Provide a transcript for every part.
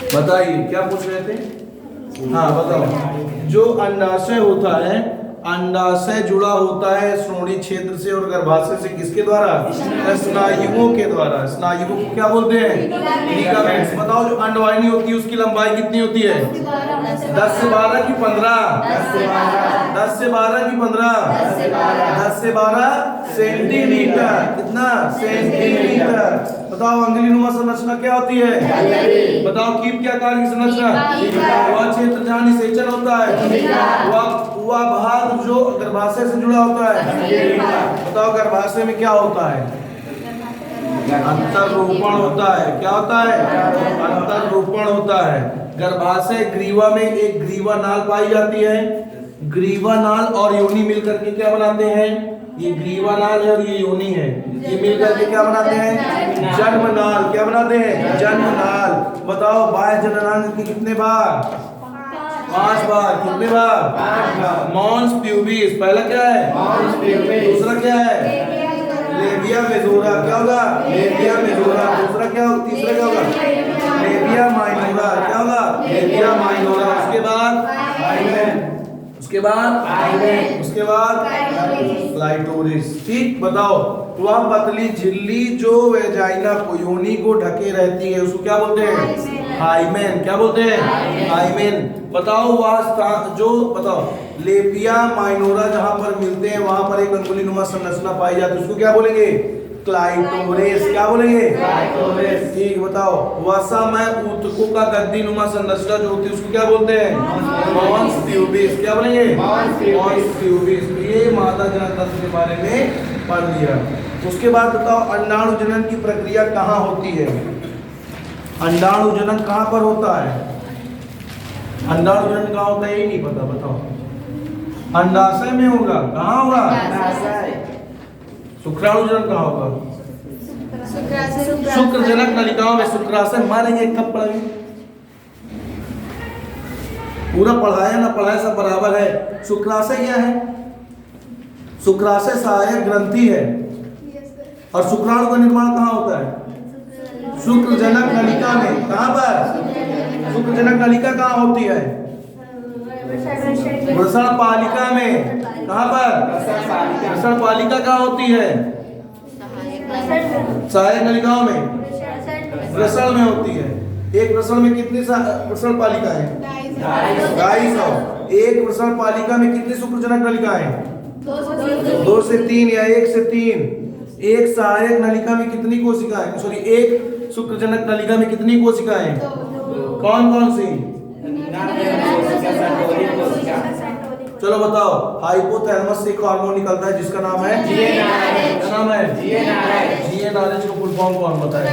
बताइए क्या पूछ रहे थे? हाँ बताओ। जो अंडाशय होता है, अंडाशय जुड़ा होता है श्रोणि क्षेत्र से और गर्भाशय से किसके द्वारा? स्नायुओं के द्वारा। स्नायुओं को क्या बोलते हैं? लिगामेंट्स। बताओ जो अंडवाहिनी होती है उसकी लंबाई कितनी होती है? 10 से 12 की 15? 10 से 12 की 15? 10 से 12 सेंटीमीटर। कितना? सेंटीमीटर। बताओ अंगुलीनुमा संरचना क्या होती है? बताओ कीप क्या कार्य की संरचना? वह क्षेत्र जहाँ निषेचन होता है, वह भाग जो गर्भाशय से जुड़ा होता है। बताओ गर्भाशय में क्या होता है? अंतर्रोपण होता है। क्या होता है? अंतर्रोपण होता है। गर्भाशय ग्रीवा में एक ग्रीवा नाल पाई जाती है। ग्रीवा नाल और योनि मिलकर के क्या बनाते हैं? ये ग्रीवा नाल है और ये योनि है, ये मिलकर के क्या बनाते हैं? जन्म नाल। क्या बनाते हैं? जन्म नाल। बताओ बाह्य जननांग के कितने भाग? 5 भाग। कितने भाग? Mons pubis. पहला क्या है? Mons pubis. दूसरा क्या है? Labia majora. क्या होगा? Labia majora. दूसरा क्या होगा? तीसरा क्या होगा? Labia minora. क्या होगा? Labia minora. उसके बाद क्लाइटोरिस। ठीक। बताओ वह पतली झिल्ली जो वेजाइना को योनि को ढके रहती है उसको क्या बोलते हैं? हाइमेन। क्या बोलते हैं? हाइमेन। बताओ वह जो बताओ लेबिया माइनोरा जहां पर मिलते हैं वहां पर एक अंगुलीनुमा संरचना पाई जाती है उसको क्या बोलेंगे? क्लाइटोरिस। क्या बोलेंगे? क्लाइटोरिस। ठीक। बताओ वसामय ऊतकों का गद्दीनुमा संरचना जो होती है उसको क्या बोलते हैं? Mons pubis. क्या बोलेंगे? Mons pubis. ये मादा जनन तंत्र के बारे में पढ़ लिया। उसके बाद बताओ अंडाणु जनन की प्रक्रिया कहाँ होती है? अंडाणु जनन कहाँ पर होता है? अंडाणु जनन कहाँ होता है यही नहीं पता? बताओ। अंडाशय में होगा। कहाँ होगा? शुक्राणु जनन कहाँ होगा? शुक्रजनक नलिकाओं में। शुक्राशय मारेंगे कब पढ़ेंगे? पूरा पढ़ाया ना पढ़ाया सब बराबर है। शुक्राशय क्या है? शुक्राशय सहायक ग्रंथि है। और शुक्राणु का निर्माण कहाँ होता है? शुक्रजनक नलिका में। कहाँ पर? शुक्रजनक नलिका कहाँ होती है? वृषण पालिका में। कहाँ पर? वृषण पालिका कहाँ होती है? सहायक नलिकाओं में। वृषण में होती है। एक वृषण में कितनी वृषण पालिका है? 250। एक वृषण पालिका में कितनी शुक्रजनक नलिका है? 2 से 3 या 1 से 3। एक सहायक नलिका में कितनी कोशिकाएं? सॉरी, एक शुक्रजनक नलिका में कितनी कोशिकाएं? कौन कौन सी? चलो बताओ। हाइपोथैलेमस से एक हार्मोन निकलता है जिसका नाम है GnRH। क्या नाम है? GnRH का फुल फॉर्म कौन बताएगा?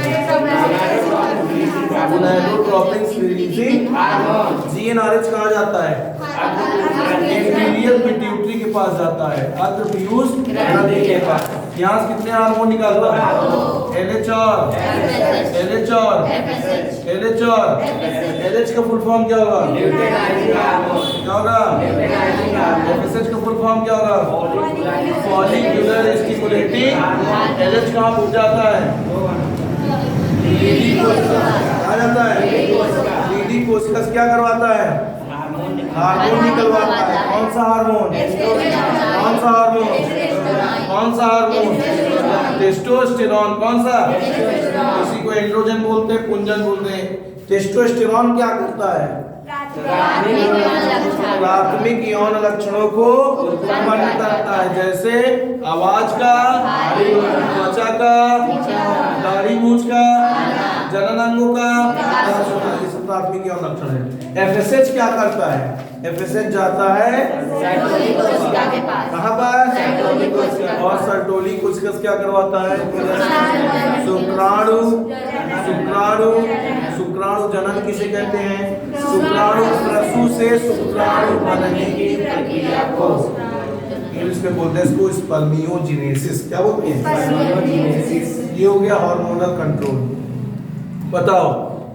Gonadotropin releasing hormone. GnRH कहाँ जाता है? एंटीरियर पिट्यूटरी के पास जाता है, अग्र पीयूष ग्रंथि के पास। यहाँ से कितने हार्मोन निकलता है? LH और LH का फुल फॉर्म क्या होगा? क्या होगा? FSH का फुल फॉर्म क्या होगा? Follicular stimulating. LH कहाँ पहुंच जाता है? कहाँ जाता है? लीडी कोशिका से क्या करवाता है? हार्मोन निकलवाता है। कौन सा हार्मोन? कौन सा हार्मोन? कौन सा हार्मोन? टेस्टोस्टेरॉन। कौन सा? किसी को एंड्रोजन बोलते हैं, पुंजन बोलते हैं। टेस्टोस्टेरॉन क्या करता है? प्राथमिक यौन लक्षणों को उत्पन्न करता है, जैसे आवाज का, त्वचा का, दाढ़ी मूंछ का, जनन अंगों का। प्राथमिक यौन लक्षण है। FSH क्या करता है? FSH जाता है कहाँ पर? और सर्टोली कोशिका क्या करवाता है? शुक्राणु। शुक्राणु जनन किसे कहते हैं? शुक्राणु प्रसू से शुक्राणु बनने की प्रक्रिया को इंग्लिश में बोलते हैं इसको स्पर्मियोजेनेसिस। क्या बोलते हैं? ये हो गया हार्मोनल कंट्रोल। बताओ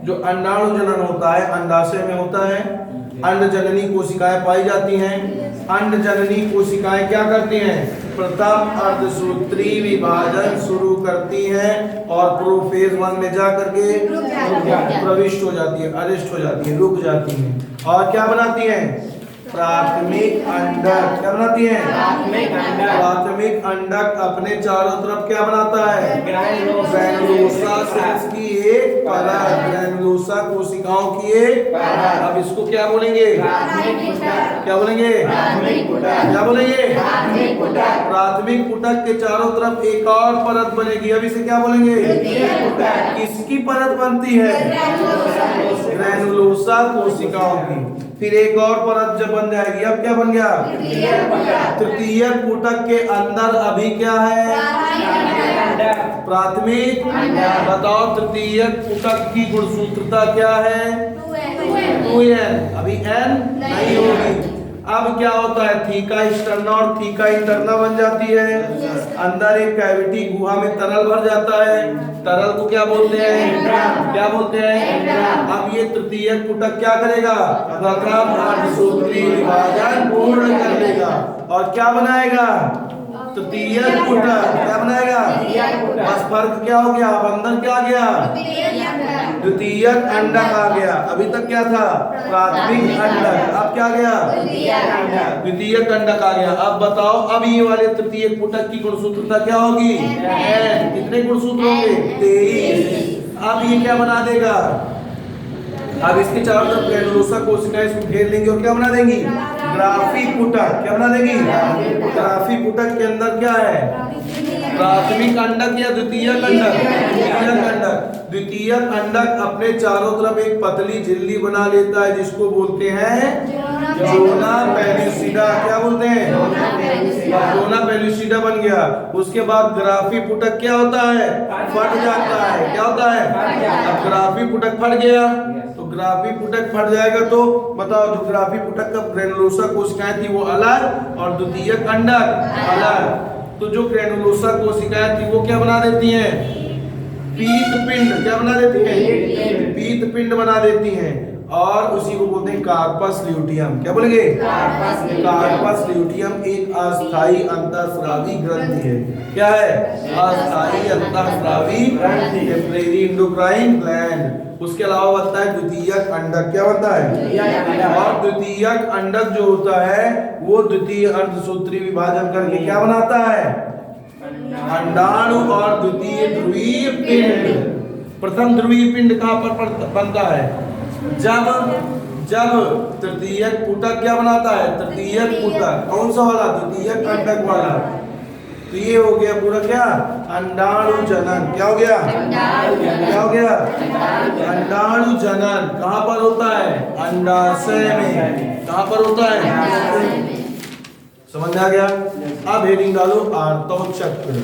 जो अंडाणु जनन होता है अंडाशय में होता है। अंड जननी कोशिकाएं पाई जाती हैं। अंडजननी कोशिकाएं क्या करती हैं? प्रथम अर्धसूत्री विभाजन शुरू करती हैं और प्रोफेज 1 में जा करके प्रविष्ट हो जाती है, अरेस्ट हो जाती है, रुक जाती है। और क्या बनाती हैं? प्राथमिक अंडक। क्या बनाती हैं? प्राथमिक अंडक अपने चारों तरफ क्या बनाता है? ग्रैनुलोसा सेल्स की एक परत, ग्रैनुलोसा कोशिकाओं की एक परत। अब इसको क्या बोलेंगे? क्या बोलेंगे? क्या बोलेंगे? प्राथमिक पुटक के चारों तरफ एक और परत बनेगी। अब इसे क्या बोलेंगे? किसकी परत बनती है? ग्रैनुलोसा कोशिकाओं की। फिर एक और परत जब बन जाएगी, अब क्या बन गया? तृतीयक पुटक के अंदर अभी क्या है? प्राथमिक। बताओ तृतीयक पुटक की गुणसूत्रता क्या है? 2n। अभी n नहीं होगी। अब क्या होता है? थीका एक्सटर्ना और थीका इंटरना बन जाती है। अंदर एक कैविटी गुहा में तरल भर जाता है। तरल को क्या बोलते हैं? क्या बोलते हैं? अब ये तृतीयक पुटक क्या करेगा? प्रथम अर्धसूत्री विभाजन पूर्ण कर लेगा और क्या बनाएगा? तृतीयक पुटक। क्या बनाएगा? बस फर्क क्या हो गया? अब अंदर क्या आ गया? द्वितीयक अंडक आ गया। अभी तक क्या था? प्राथमिक अंडक। अब क्या गया? द्वितीयक अंडक आ गया। अब बताओ, अब ये वाले तृतीयक पुटक की गुणसूत्रता क्या होगी? n। कितने गुणसूत्र होंगे? 23। अब ये क्या बना देगा? अब इसके चारों तरफ ग्रैनुलोसा कोशिकाएं इसको घेर लेंगी और क्या बना देंगी? ग्राफी पुटक। क्या बना देंगी? ग्राफी पुटक के अंदर क्या है? प्राथमिक अंडक या द्वितीयक अंडक? द्वितीयक अंडक। द्वितीयक अंडक अपने चारों तरफ एक पतली झिल्ली बना लेता है जिसको बोलते हैं जोना पेलुसिडा। क्या बोलते हैं? जोना पेलुसिडा बन गया। उसके बाद ग्राफी पुटक क्या होता है? फट जाता है। क्या होता है? अब ग्राफी पुटक फट गया तो ग्राफी पुटक फट जाएगा तो बताओ, जो ग्राफी पुटक का ग्रैनुलोसा कोशिकाएं थी वो अलग और द्वितीयक अंडक अलग। तो जो ग्रैनुलोसा कोशिकाएं थी वो क्या बना देती हैं? पीत पिंड। क्या बना देती हैं? पीत पिंड बना देती हैं और उसी को बोलते हैं कार्पस ल्यूटियम। क्या बोलेंगे? कार्पस ल्यूटियम एक अस्थायी अंतःस्रावी ग्रंथि है। क्या है? अस्थायी अंतःस्रावी टेम्परेरी एंडोक्राइन ग्लैंड। उसके अलावा बनता है द्वितीयक अंडक। क्या बनता है? और द्वितीयक अंडक जो होता है वो द्वितीय अर्धसूत्री विभाजन करके क्या बनाता है? अंडाणु और द्वितीय ध्रुवीय पिंड। प्रथम ध्रुवीय पिंड कहाँ पर बनता है? जब तृतीयक पुटक क्या बनाता है? तृतीयक पुटक। कौन सा वाला? द्वितीयक अंडक वाला। तो ये हो गया पूरा क्या? अंडाणु जनन। क्या हो गया? क्या हो गया? अंडाणु जनन कहाँ पर होता है? अंडाशय में। कहाँ पर होता है? समझ आ गया? अब हेडिंग डालो आर्तव चक्र।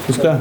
उसका